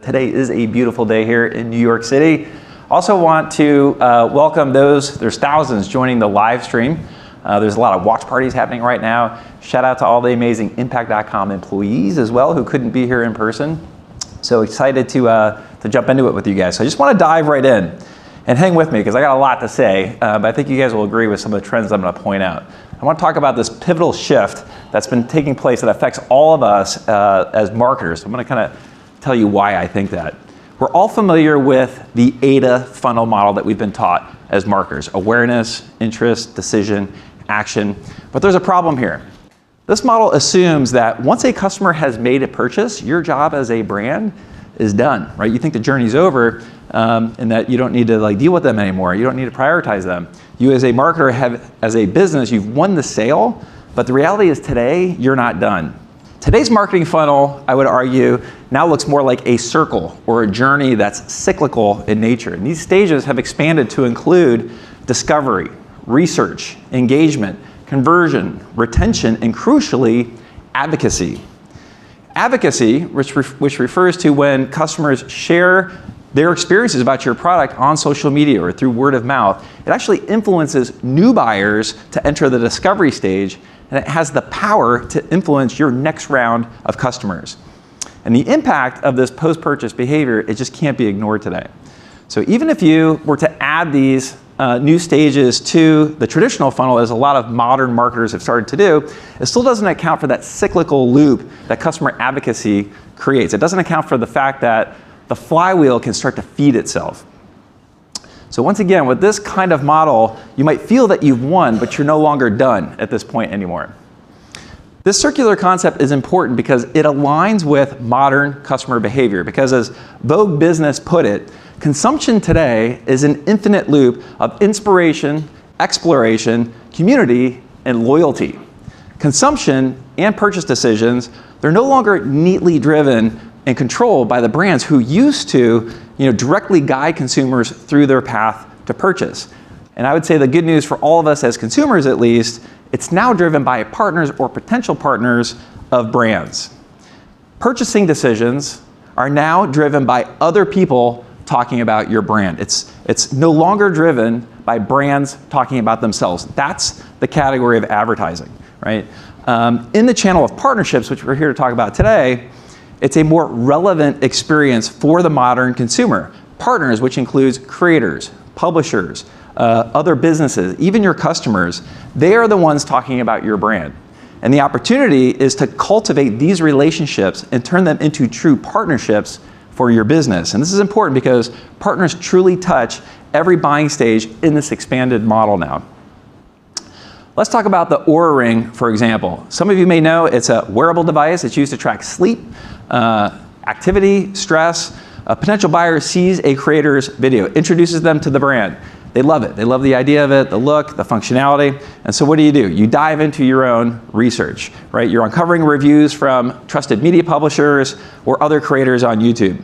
Today is a beautiful day here in New York City. Also want to welcome there's thousands joining the live stream. There's a lot of watch parties happening right now. Shout out to all the amazing Impact.com employees as well who couldn't be here in person. So excited to jump into it with you guys. So I just want to dive right in and hang with me because I got a lot to say, but I think you guys will agree with some of the trends I'm going to point out. I want to talk about this pivotal shift that's been taking place that affects all of us as marketers. I'm going to kind of tell you why I think that. We're all familiar with the AIDA funnel model that we've been taught as marketers: awareness, interest, decision, action. But there's a problem here. This model assumes that once a customer has made a purchase, your job as a brand is done, right? You think the journey's over and that you don't need to deal with them anymore. You don't need to prioritize them. You as a marketer as a business, you've won the sale, but the reality is today, you're not done. Today's marketing funnel, I would argue, now looks more like a circle or a journey that's cyclical in nature. And these stages have expanded to include discovery, research, engagement, conversion, retention, and crucially, advocacy. Advocacy, which refers to when customers share their experiences about your product on social media or through word of mouth, it actually influences new buyers to enter the discovery stage, and it has the power to influence your next round of customers. And the impact of this post-purchase behavior, it just can't be ignored today. So even if you were to add these new stages to the traditional funnel, as a lot of modern marketers have started to do, it still doesn't account for that cyclical loop that customer advocacy creates. It doesn't account for the fact that the flywheel can start to feed itself. So once again, with this kind of model, you might feel that you've won, but you're no longer done at this point anymore. This circular concept is important because it aligns with modern customer behavior. Because as Vogue Business put it, consumption today is an infinite loop of inspiration, exploration, community, and loyalty. Consumption and purchase decisions, they're no longer neatly driven and controlled by the brands who used to directly guide consumers through their path to purchase. And I would say the good news for all of us as consumers at least, it's now driven by partners or potential partners of brands. Purchasing decisions are now driven by other people talking about your brand. It's no longer driven by brands talking about themselves. That's the category of advertising, right? In the channel of partnerships, which we're here to talk about today, it's a more relevant experience for the modern consumer. Partners, which includes creators, publishers, other businesses, even your customers, they are the ones talking about your brand. And the opportunity is to cultivate these relationships and turn them into true partnerships for your business. And this is important because partners truly touch every buying stage in this expanded model now. Let's talk about the Oura Ring, for example. Some of you may know it's a wearable device. It's used to track sleep, activity, stress. A potential buyer sees a creator's video, introduces them to the brand. They love it. They love the idea of it, the look, the functionality. And so what do? You dive into your own research, right? You're uncovering reviews from trusted media publishers or other creators on YouTube.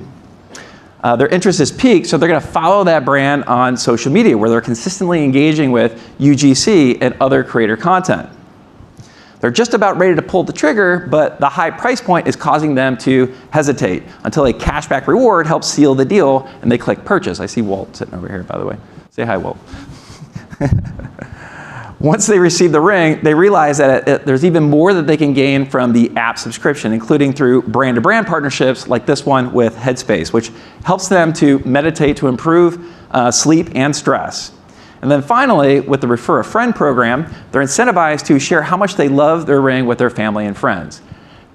Their interest is piqued, so they're going to follow that brand on social media where they're consistently engaging with UGC and other creator content. They're just about ready to pull the trigger, but the high price point is causing them to hesitate until a cashback reward helps seal the deal and they click purchase. I see Walt sitting over here, by the way. Say hi, Walt. Once they receive the ring, they realize that there's even more that they can gain from the app subscription, including through brand-to-brand partnerships like this one with Headspace, which helps them to meditate to improve sleep and stress. And then finally, with the Refer a Friend program, they're incentivized to share how much they love their ring with their family and friends.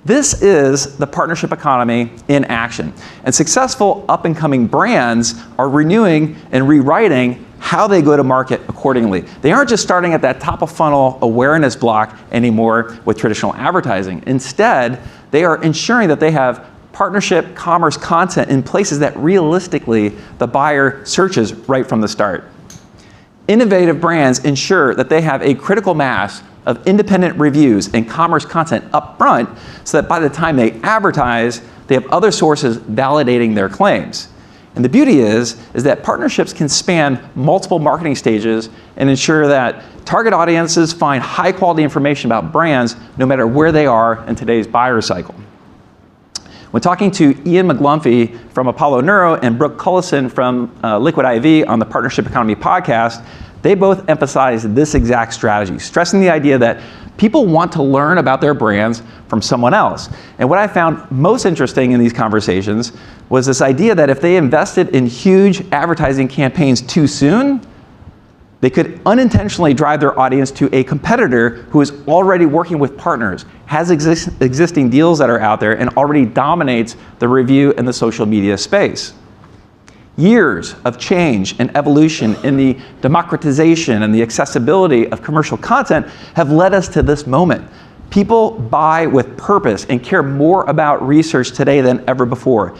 This is the partnership economy in action. And successful up-and-coming brands are renewing and rewriting how they go to market accordingly. They aren't just starting at that top of funnel awareness block anymore with traditional advertising. Instead, they are ensuring that they have partnership commerce content in places that realistically the buyer searches right from the start. Innovative brands ensure that they have a critical mass of independent reviews and commerce content up front so that by the time they advertise, they have other sources validating their claims. And the beauty is that partnerships can span multiple marketing stages and ensure that target audiences find high quality information about brands no matter where they are in today's buyer cycle. When talking to Ian McGlumphy from Apollo Neuro and Brooke Cullison from Liquid IV on the Partnership Economy podcast, they both emphasize this exact strategy, stressing the idea that people want to learn about their brands from someone else. And what I found most interesting in these conversations was this idea that if they invested in huge advertising campaigns too soon, they could unintentionally drive their audience to a competitor who is already working with partners, has existing deals that are out there, and already dominates the review and the social media space. Years of change and evolution in the democratization and the accessibility of commercial content have led us to this moment. People buy with purpose and care more about research today than ever before.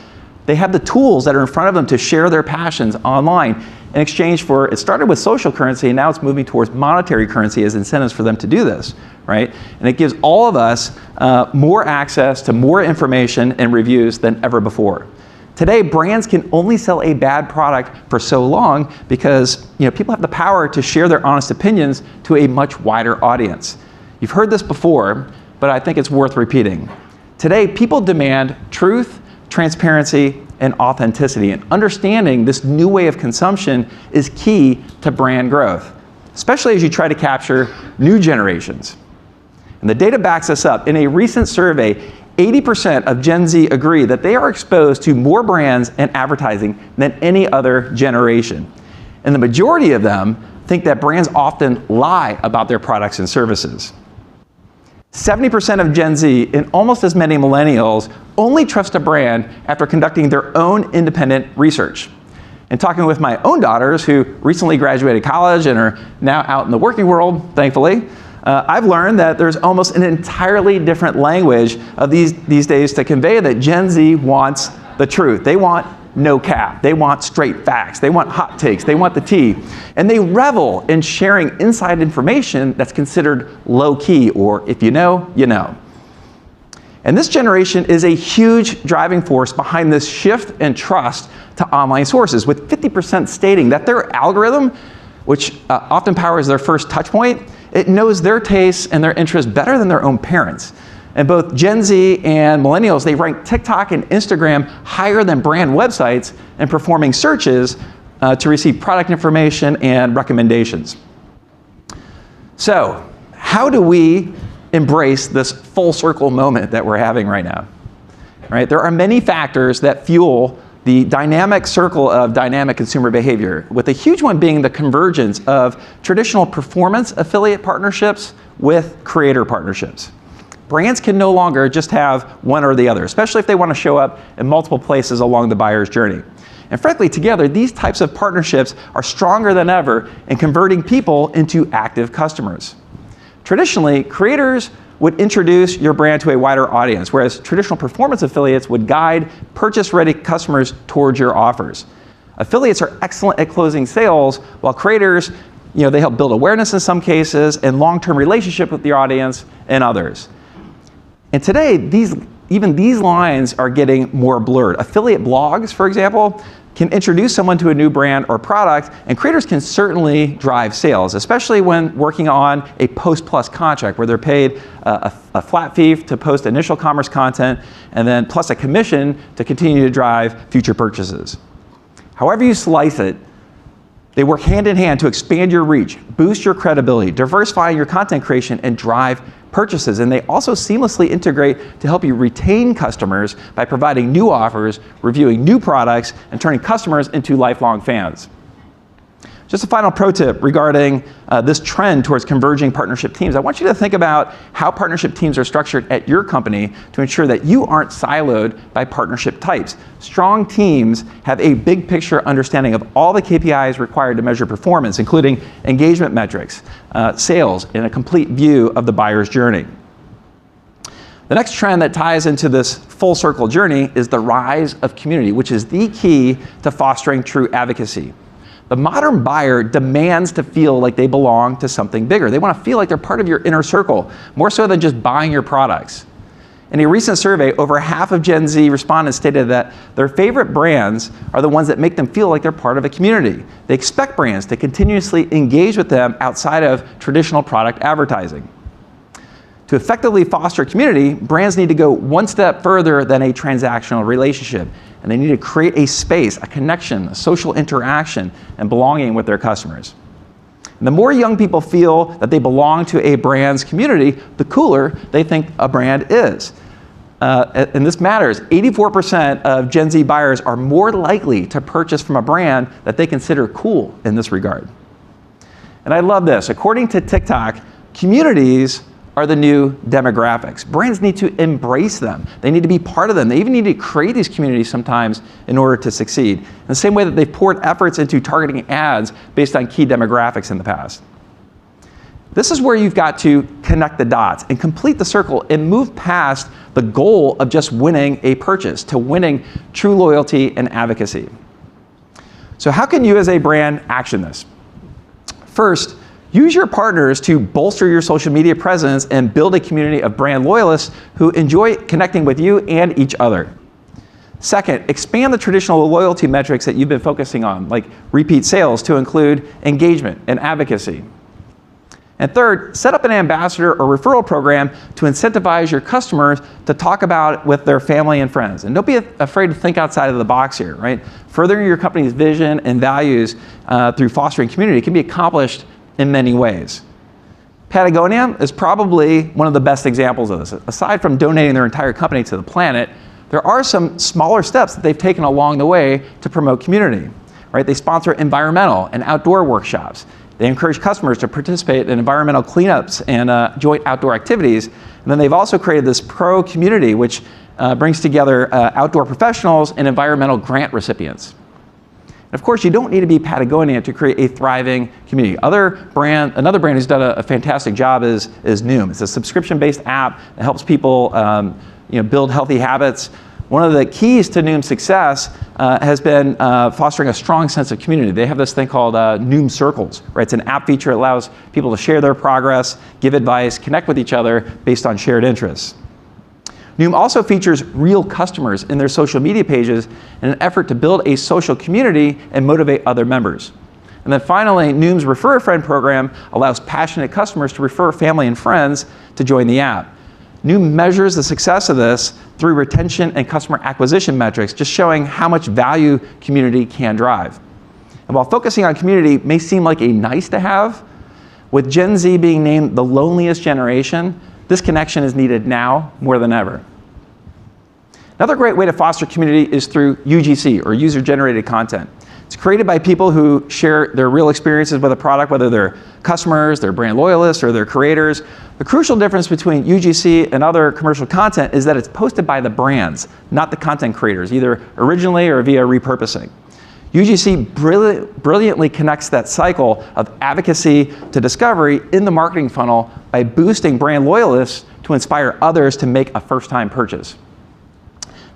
They have the tools that are in front of them to share their passions online in exchange for, it started with social currency and now it's moving towards monetary currency as incentives for them to do this, right? And it gives all of us more access to more information and reviews than ever before. Today, brands can only sell a bad product for so long because people have the power to share their honest opinions to a much wider audience. You've heard this before, but I think it's worth repeating. Today, people demand truth, transparency, and authenticity. And understanding this new way of consumption is key to brand growth, especially as you try to capture new generations. And the data backs us up. In a recent survey, 80% of Gen Z agree that they are exposed to more brands and advertising than any other generation. And the majority of them think that brands often lie about their products and services. 70% of Gen Z and almost as many millennials only trust a brand after conducting their own independent research. And talking with my own daughters who recently graduated college and are now out in the working world, thankfully, I've learned that there's almost an entirely different language of these days to convey that Gen Z wants the truth. They want no cap. They want straight facts. They want hot takes. They want the tea. And they revel in sharing inside information that's considered low key, or if you know, you know. And this generation is a huge driving force behind this shift in trust to online sources, with 50% stating that their algorithm, which often powers their first touch point, it knows their tastes and their interests better than their own parents. And both Gen Z and millennials, they rank TikTok and Instagram higher than brand websites in performing searches to receive product information and recommendations. So, how do we embrace this full circle moment that we're having right now? Right? There are many factors that fuel the dynamic circle of dynamic consumer behavior, with a huge one being the convergence of traditional performance affiliate partnerships with creator partnerships. Brands can no longer just have one or the other, especially if they want to show up in multiple places along the buyer's journey. And frankly, together, these types of partnerships are stronger than ever in converting people into active customers. Traditionally, creators would introduce your brand to a wider audience, whereas traditional performance affiliates would guide purchase-ready customers towards your offers. Affiliates are excellent at closing sales, while creators, they help build awareness in some cases and long-term relationship with the audience in others. And today, even these lines are getting more blurred. Affiliate blogs, for example, can introduce someone to a new brand or product, and creators can certainly drive sales, especially when working on a post-plus contract where they're paid a flat fee to post initial commerce content and then plus a commission to continue to drive future purchases. However you slice it, they work hand in hand to expand your reach, boost your credibility, diversify your content creation, and drive purchases. And they also seamlessly integrate to help you retain customers by providing new offers, reviewing new products, and turning customers into lifelong fans. Just a final pro tip regarding this trend towards converging partnership teams. I want you to think about how partnership teams are structured at your company to ensure that you aren't siloed by partnership types. Strong teams have a big picture understanding of all the KPIs required to measure performance, including engagement metrics, sales, and a complete view of the buyer's journey. The next trend that ties into this full circle journey is the rise of community, which is the key to fostering true advocacy. The modern buyer demands to feel like they belong to something bigger. They want to feel like they're part of your inner circle, more so than just buying your products. In a recent survey, over half of Gen Z respondents stated that their favorite brands are the ones that make them feel like they're part of a community. They expect brands to continuously engage with them outside of traditional product advertising. To effectively foster community, brands need to go one step further than a transactional relationship, and they need to create a space, a connection, a social interaction, and belonging with their customers. And the more young people feel that they belong to a brand's community, the cooler they think a brand is. And this matters. 84% of Gen Z buyers are more likely to purchase from a brand that they consider cool in this regard. And I love this. According to TikTok, communities are the new demographics. Brands need to embrace them. They need to be part of them. They even need to create these communities sometimes in order to succeed. In the same way that they've poured efforts into targeting ads based on key demographics in the past. This is where you've got to connect the dots and complete the circle and move past the goal of just winning a purchase to winning true loyalty and advocacy. So how can you as a brand action this? First, use your partners to bolster your social media presence and build a community of brand loyalists who enjoy connecting with you and each other. Second, expand the traditional loyalty metrics that you've been focusing on, like repeat sales, to include engagement and advocacy. And third, set up an ambassador or referral program to incentivize your customers to talk about it with their family and friends. And don't be afraid to think outside of the box here, right? Furthering your company's vision and values through fostering community can be accomplished in many ways. Patagonia is probably one of the best examples of this. Aside from donating their entire company to the planet, there are some smaller steps that they've taken along the way to promote community, right? They sponsor environmental and outdoor workshops. They encourage customers to participate in environmental cleanups and joint outdoor activities. And then they've also created this pro community, which brings together outdoor professionals and environmental grant recipients. And of course, you don't need to be Patagonia to create a thriving community. Another brand who's done a fantastic job is Noom. It's a subscription-based app that helps people build healthy habits. One of the keys to Noom's success has been fostering a strong sense of community. They have this thing called Noom Circles, right? It's an app feature that allows people to share their progress, give advice, connect with each other based on shared interests. Noom also features real customers in their social media pages in an effort to build a social community and motivate other members. And then finally, Noom's Refer a Friend program allows passionate customers to refer family and friends to join the app. Noom measures the success of this through retention and customer acquisition metrics, just showing how much value community can drive. And while focusing on community may seem like a nice to have, with Gen Z being named the loneliest generation, this connection is needed now more than ever. Another great way to foster community is through UGC, or user-generated content. It's created by people who share their real experiences with a product, whether they're customers, they're brand loyalists, or they're creators. The crucial difference between UGC and other commercial content is that it's posted by the brands, not the content creators, either originally or via repurposing. UGC brilliantly connects that cycle of advocacy to discovery in the marketing funnel by boosting brand loyalists to inspire others to make a first-time purchase.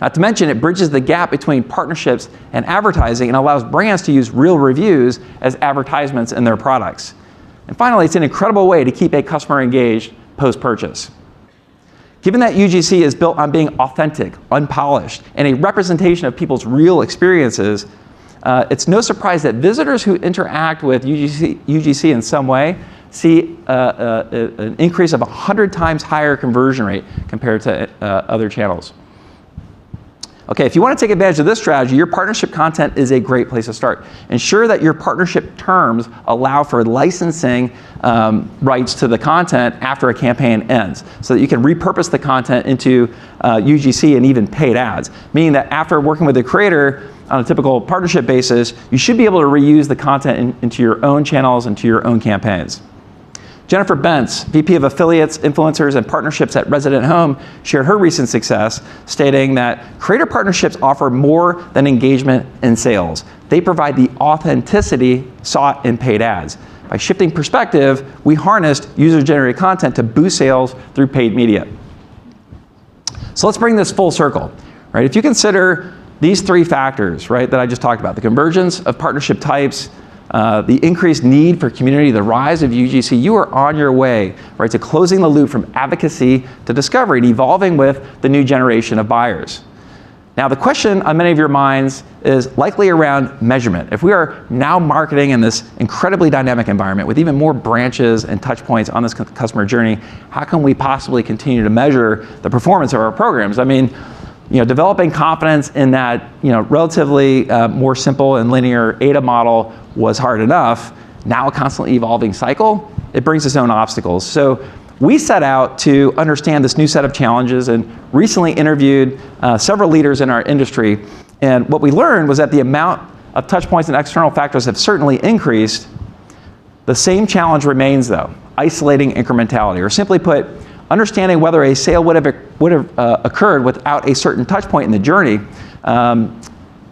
Not to mention, it bridges the gap between partnerships and advertising and allows brands to use real reviews as advertisements in their products. And finally, it's an incredible way to keep a customer engaged post-purchase. Given that UGC is built on being authentic, unpolished, and a representation of people's real experiences, it's no surprise that visitors who interact with UGC in some way see an increase of 100 times higher conversion rate compared to other channels. Okay, if you want to take advantage of this strategy, your partnership content is a great place to start. Ensure that your partnership terms allow for licensing rights to the content after a campaign ends, so that you can repurpose the content into UGC and even paid ads, meaning that after working with the creator on a typical partnership basis, you should be able to reuse the content into your own channels and to your own campaigns. Jennifer Bentz, VP of Affiliates, Influencers, and Partnerships at Resident Home, shared her recent success, stating that creator partnerships offer more than engagement and sales. They provide the authenticity sought in paid ads. By shifting perspective, we harnessed user-generated content to boost sales through paid media. So let's bring this full circle, right? If you consider these three factors, right, that I just talked about, the convergence of partnership types, the increased need for community, the rise of UGC, you are on your way, right, to closing the loop from advocacy to discovery and evolving with the new generation of buyers. Now, the question on many of your minds is likely around measurement. If we are now marketing in this incredibly dynamic environment with even more branches and touch points on this customer journey, how can we possibly continue to measure the performance of our programs? I mean, developing confidence in that, relatively more simple and linear ADA model was hard enough. Now a constantly evolving cycle, it brings its own obstacles. So we set out to understand this new set of challenges and recently interviewed several leaders in our industry. And what we learned was that the amount of touch points and external factors have certainly increased. The same challenge remains though, isolating incrementality, or simply put, understanding whether a sale would have occurred without a certain touch point in the journey.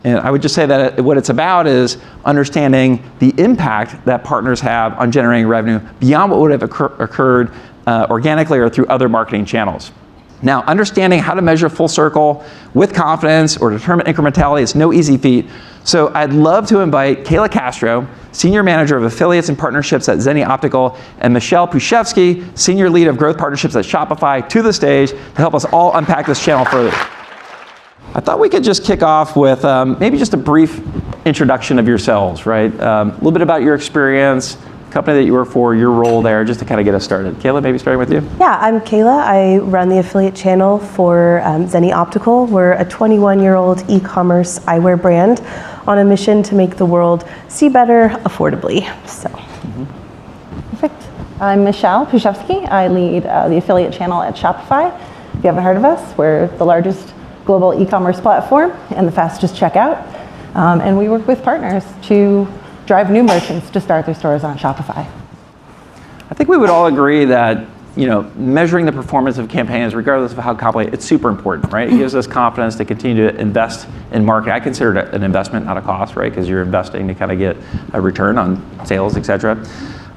And I would just say that what it's about is understanding the impact that partners have on generating revenue beyond what would have occurred organically or through other marketing channels. Now, understanding how to measure full circle with confidence or determine incrementality is no easy feat. So I'd love to invite Kayla Castro, Senior Manager of Affiliates and Partnerships at Zenni Optical, and Michelle Pushevsky, Senior Lead of Growth Partnerships at Shopify, to the stage to help us all unpack this channel further. I thought we could just kick off with maybe just a brief introduction of yourselves, right? A little bit about your experience, company that you work for, your role there, just to kind of get us started. Kayla, maybe starting with you? Yeah, I'm Kayla. I run the affiliate channel for Zenni Optical. We're a 21-year-old e-commerce eyewear brand on a mission to make the world see better affordably. So. Perfect. I'm Michelle Pushevsky. I lead the affiliate channel at Shopify. If you haven't heard of us, we're the largest global e-commerce platform and the fastest checkout. And we work with partners to drive new merchants to start their stores on Shopify. I think we would all agree that measuring the performance of campaigns, regardless of how complicated, it's super important, right? It gives us confidence to continue to invest in marketing. I consider it an investment, not a cost, right? Because you're investing to kind of get a return on sales, et cetera.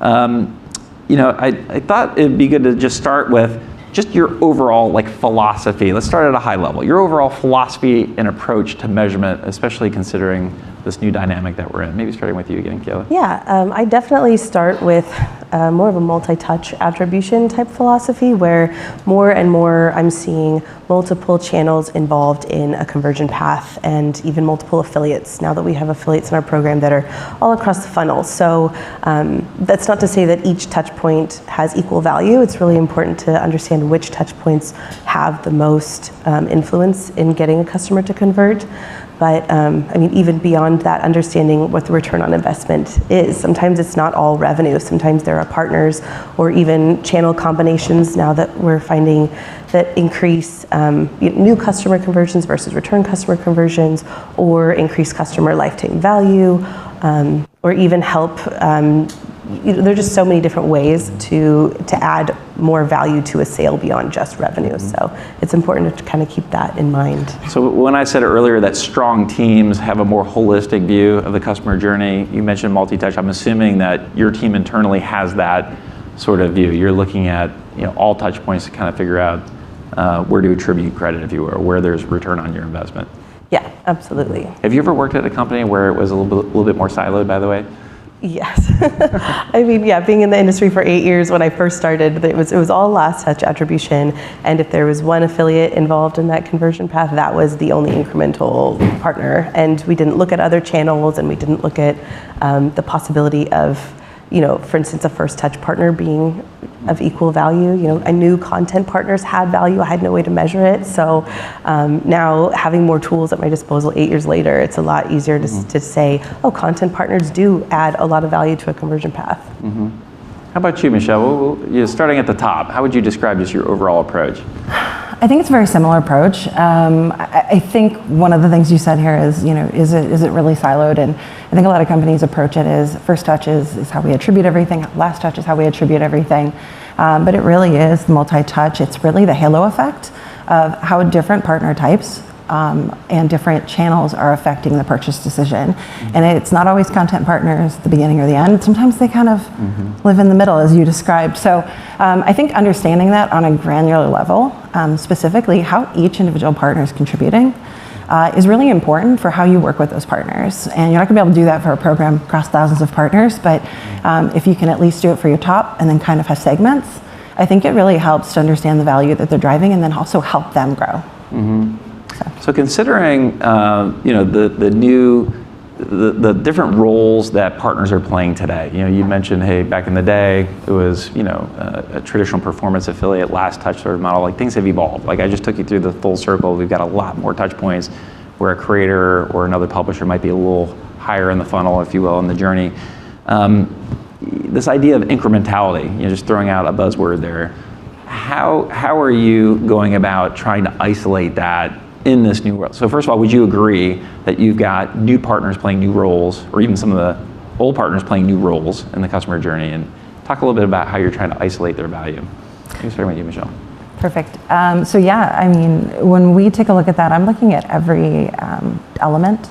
I thought it'd be good to just start with just your overall philosophy. Let's start at a high level. Your overall philosophy and approach to measurement, especially considering this new dynamic that we're in. Maybe starting with you again, Kayla. Yeah, I definitely start with more of a multi-touch attribution type philosophy, where more and more I'm seeing multiple channels involved in a conversion path, and even multiple affiliates, now that we have affiliates in our program that are all across the funnel. So that's not to say that each touch point has equal value. It's really important to understand which touch points have the most influence in getting a customer to convert. But even beyond that, understanding what the return on investment is. Sometimes it's not all revenue. Sometimes there are partners or even channel combinations now that we're finding that increase new customer conversions versus return customer conversions, or increase customer lifetime value, or even help. There are just so many different ways to add more value to a sale beyond just revenue. So it's important to kind of keep that in mind. So when I said earlier that strong teams have a more holistic view of the customer journey, you mentioned multi-touch. I'm assuming that your team internally has that sort of view. You're looking at all touch points to kind of figure out where to attribute credit, if you will, or where there's return on your investment. Yeah, absolutely. Have you ever worked at a company where it was a little bit more siloed, by the way? Yes. Being in the industry for 8 years, when I first started, it was all last touch attribution. And if there was one affiliate involved in that conversion path, that was the only incremental partner. And we didn't look at other channels, and we didn't look at the possibility of, for instance, a first touch partner being of equal value. I knew content partners had value. I had no way to measure it. So now, having more tools at my disposal 8 years later, it's a lot easier to say, content partners do add a lot of value to a conversion path. How about you, Michelle? Starting at the top, how would you describe just your overall approach? I think it's a very similar approach. I think one of the things you said here is, is it really siloed? And I think a lot of companies approach it as first touch is how we attribute everything, last touch is how we attribute everything. But it really is multi-touch. It's really the halo effect of how different partner types and different channels are affecting the purchase decision. And it's not always content partners, the beginning or the end. Sometimes they kind of live in the middle, as you described. So I think understanding that on a granular level, specifically how each individual partner is contributing, is really important for how you work with those partners. And you're not gonna be able to do that for a program across thousands of partners, but if you can at least do it for your top and then kind of have segments, I think it really helps to understand the value that they're driving and then also help them grow. So considering the different roles that partners are playing today. You mentioned, hey, back in the day, it was, a traditional performance affiliate, last touch sort of model. Like, things have evolved. Like, I just took you through the full circle. We've got a lot more touch points where a creator or another publisher might be a little higher in the funnel, if you will, in the journey. This idea of incrementality, just throwing out a buzzword there. How are you going about trying to isolate that in this new world? So first of all, would you agree that you've got new partners playing new roles, or even some of the old partners playing new roles in the customer journey? And talk a little bit about how you're trying to isolate their value. Maybe starting with you, Michelle. Perfect. So yeah, I mean, when we take a look at that, I'm looking at every element.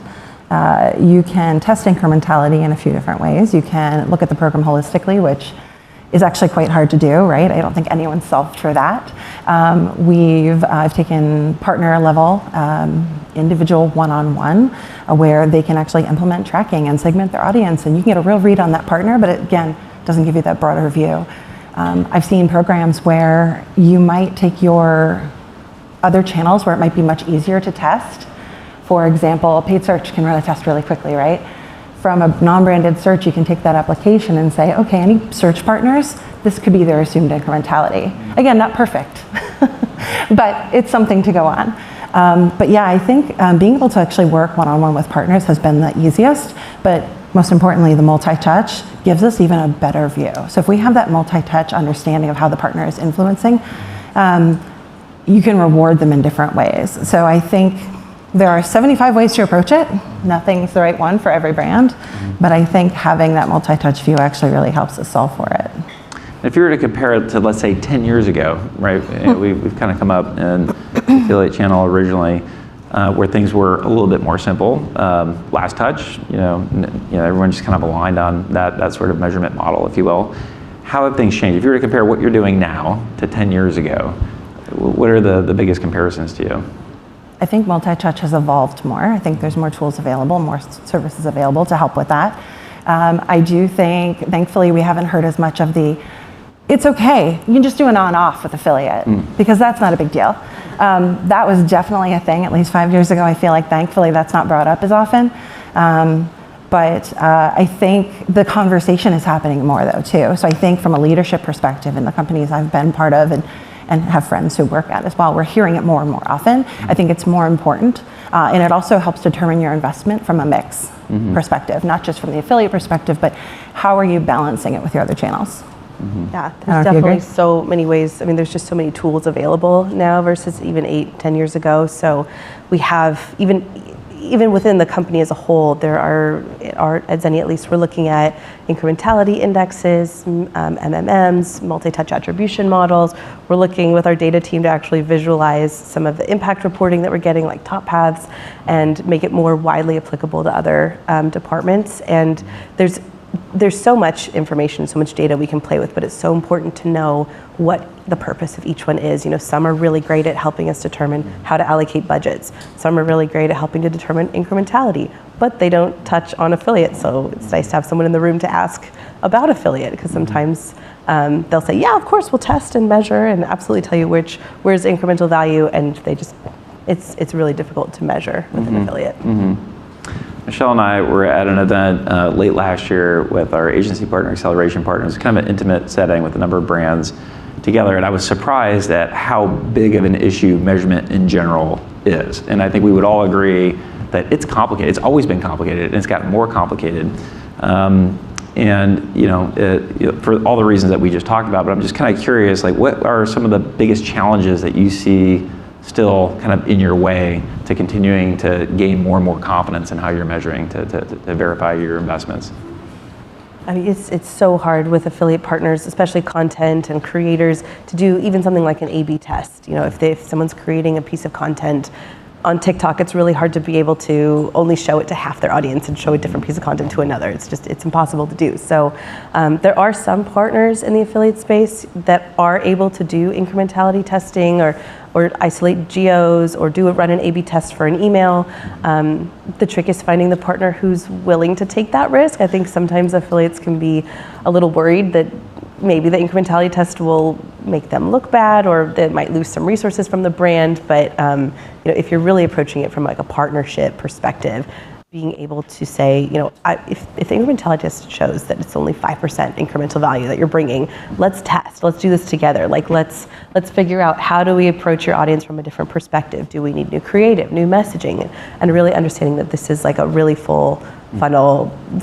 You can test incrementality in a few different ways. You can look at the program holistically, which is actually quite hard to do, right? I don't think anyone's solved for that. I've taken partner level, individual one-on-one, where they can actually implement tracking and segment their audience, and you can get a real read on that partner, but it, again, doesn't give you that broader view. I've seen programs where you might take your other channels where it might be much easier to test. For example, paid search can run a test really quickly, right? From a non-branded search, you can take that application and say, okay, any search partners, this could be their assumed incrementality. Again, not perfect, but it's something to go on. But yeah, I think being able to actually work one-on-one with partners has been the easiest, but most importantly, the multi-touch gives us even a better view. So if we have that multi-touch understanding of how the partner is influencing, you can reward them in different ways. So I think there are 75 ways to approach it. Nothing's the right one for every brand, but I think having that multi-touch view actually really helps us solve for it. If you were to compare it to, let's say, 10 years ago, right? We've kind of come up in the affiliate channel originally, where things were a little bit more simple. Last touch, everyone just kind of aligned on that sort of measurement model, if you will. How have things changed? If you were to compare what you're doing now to 10 years ago, what are the biggest comparisons to you? I think multi-touch has evolved more. I think there's more tools available, more services available to help with that. I do think, thankfully, we haven't heard as much of it's okay, you can just do an on-off with affiliate, because that's not a big deal. That was definitely a thing, at least 5 years ago. I feel like, thankfully, that's not brought up as often. But I think the conversation is happening more, though, too. So I think from a leadership perspective in the companies I've been part of and have friends who work at as well, we're hearing it more and more often. I think it's more important, and it also helps determine your investment from a mix perspective, not just from the affiliate perspective, but how are you balancing it with your other channels? Yeah, there's definitely so many ways. I mean, there's just so many tools available now versus even 8-10 years ago. So we have, even within the company as a whole, there are at Zenni at least, we're looking at incrementality indexes, MMMs, multi-touch attribution models. We're looking with our data team to actually visualize some of the impact reporting that we're getting, like top paths, and make it more widely applicable to other departments. And there's so much information, so much data we can play with, but it's so important to know what the purpose of each one is. Some are really great at helping us determine how to allocate budgets. Some are really great at helping to determine incrementality, but they don't touch on affiliate. So it's nice to have someone in the room to ask about affiliate, because sometimes they'll say, yeah, of course, we'll test and measure and absolutely tell you where's incremental value, and it's really difficult to measure with an affiliate. Michelle and I were at an event late last year with our agency partner, Acceleration Partners, kind of an intimate setting with a number of brands together, and I was surprised at how big of an issue measurement in general is. And I think we would all agree that it's complicated. It's always been complicated, and it's gotten more complicated. For all the reasons that we just talked about, but I'm just kind of curious, like, what are some of the biggest challenges that you see still kind of in your way to continuing to gain more and more confidence in how you're measuring to verify your investments? I mean, it's so hard with affiliate partners, especially content and creators, to do even something like an A/B test. If someone's creating a piece of content, on TikTok, it's really hard to be able to only show it to half their audience and show a different piece of content to another. It's impossible to do. So there are some partners in the affiliate space that are able to do incrementality testing or isolate geos or run an A/B test for an email. The trick is finding the partner who's willing to take that risk. I think sometimes affiliates can be a little worried that maybe the incrementality test will make them look bad, or they might lose some resources from the brand. But if you're really approaching it from like a partnership perspective, being able to say, if the incrementality test shows that it's only 5% incremental value that you're bringing, let's test. Let's do this together. Like let's figure out, how do we approach your audience from a different perspective? Do we need new creative, new messaging, and really understanding that this is like a really full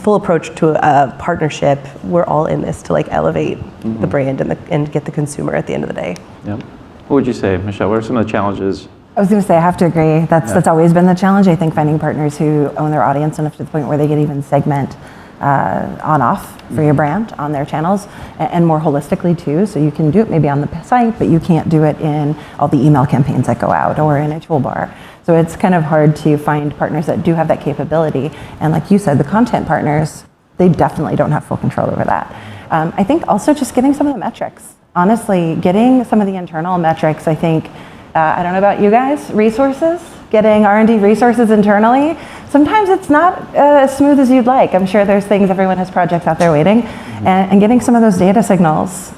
approach to a partnership. We're all in this to like elevate the brand and get the consumer at the end of the day. Yep. What would you say, Michelle? What are some of the challenges? I was going to say, I have to agree. That's always been the challenge. I think finding partners who own their audience enough to the point where they can even segment on-off for your brand on their channels, and more holistically too. So you can do it maybe on the site, but you can't do it in all the email campaigns that go out or in a toolbar. So it's kind of hard to find partners that do have that capability. And like you said, the content partners, they definitely don't have full control over that. I think also just getting some of the metrics. Honestly, getting some of the internal metrics, I think, I don't know about you guys, resources, getting R&D resources internally. Sometimes it's not as smooth as you'd like. I'm sure there's things, everyone has projects out there waiting. And getting some of those data signals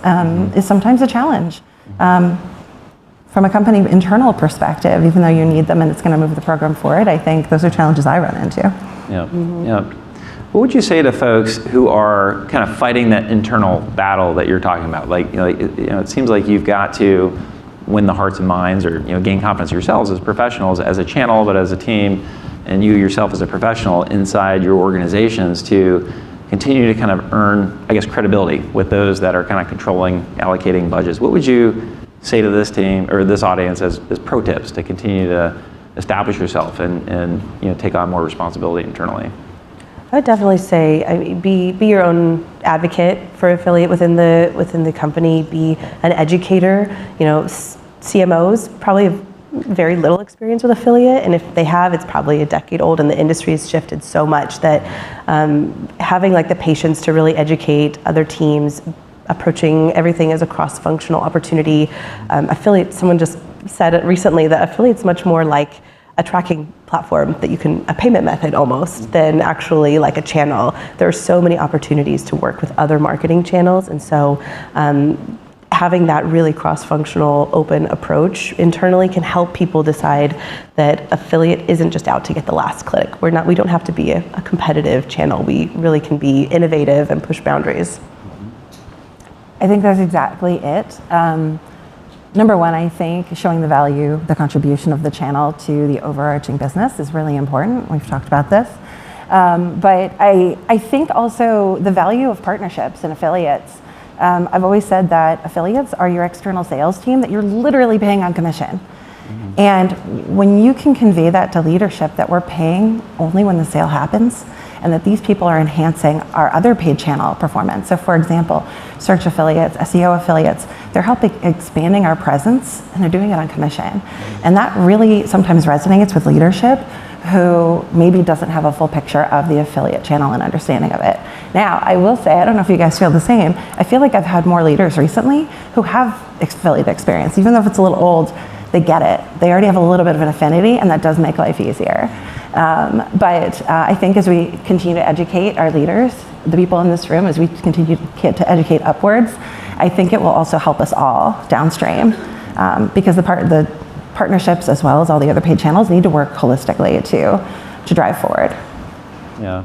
is sometimes a challenge. From a company internal perspective, even though you need them and it's going to move the program forward, I think those are challenges I run into. Yeah, yeah. What would you say to folks who are kind of fighting that internal battle that you're talking about? It seems like you've got to win the hearts and minds, or gain confidence yourselves as professionals, as a channel, but as a team, and you yourself as a professional inside your organizations, to continue to kind of earn, I guess, credibility with those that are kind of controlling, allocating budgets. What would you say to this team or this audience as pro tips to continue to establish yourself and take on more responsibility internally? I would definitely say, be your own advocate for affiliate within the company. Be an educator. CMOs probably have very little experience with affiliate, and if they have, it's probably a decade old, and the industry has shifted so much that having like the patience to really educate other teams, approaching everything as a cross-functional opportunity. Affiliate, someone just said it recently, that affiliate's much more like a tracking platform, that a payment method almost, than actually like a channel. There are so many opportunities to work with other marketing channels, and so having that really cross-functional, open approach internally can help people decide that affiliate isn't just out to get the last click. We don't have to be a competitive channel. We really can be innovative and push boundaries. I think that's exactly it. Number one, I think showing the value, the contribution of the channel to the overarching business is really important. We've talked about this. But I think also the value of partnerships and affiliates. I've always said that affiliates are your external sales team that you're literally paying on commission. And when you can convey that to leadership, that we're paying only when the sale happens, and that these people are enhancing our other paid channel performance. So for example, search affiliates, SEO affiliates, they're helping expanding our presence, and they're doing it on commission. And that really sometimes resonates with leadership who maybe doesn't have a full picture of the affiliate channel and understanding of it. Now, I will say, I don't know if you guys feel the same, I feel like I've had more leaders recently who have affiliate experience. Even though if it's a little old, they get it. They already have a little bit of an affinity, and that does make life easier. But I think as we continue to educate our leaders, the people in this room, as we continue to educate upwards, I think it will also help us all downstream, because the partnerships, as well as all the other paid channels, need to work holistically to drive forward. Yeah.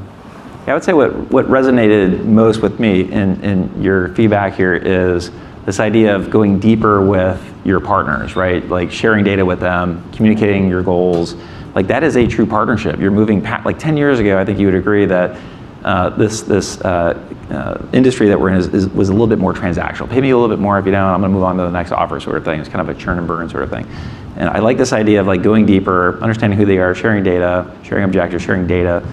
I would say what resonated most with me in your feedback here is this idea of going deeper with your partners, right? Like sharing data with them, communicating your goals. Like that is a true partnership. You're moving past, like 10 years ago, I think you would agree that this industry that we're in was a little bit more transactional. Pay me a little bit more. If you don't, I'm gonna move on to the next offer sort of thing. It's kind of a churn and burn sort of thing. And I like this idea of like going deeper, understanding who they are, sharing data, sharing objectives, sharing data,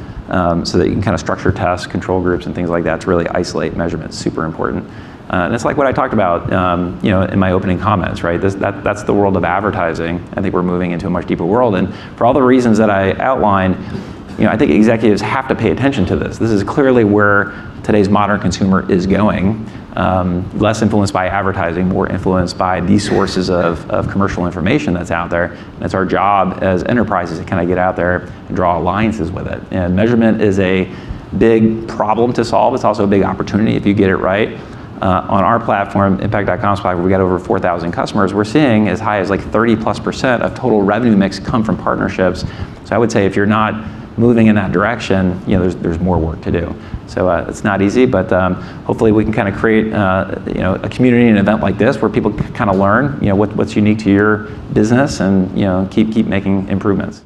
so that you can kind of structure tests, control groups, and things like that to really isolate measurements. Super important. And it's like what I talked about, in my opening comments, right? That's the world of advertising. I think we're moving into a much deeper world, and for all the reasons that I outlined, I think executives have to pay attention to this. This is clearly where today's modern consumer is going. Less influenced by advertising, more influenced by these sources of commercial information that's out there. And it's our job as enterprises to kind of get out there and draw alliances with it. And measurement is a big problem to solve. It's also a big opportunity if you get it right. On our platform, Impact.com's platform, we got over 4,000 customers. We're seeing as high as like 30+% of total revenue mix come from partnerships. So I would say if you're not moving in that direction, there's more work to do. So it's not easy, but hopefully we can kind of create a community and an event like this where people can kind of learn what's unique to your business and keep making improvements.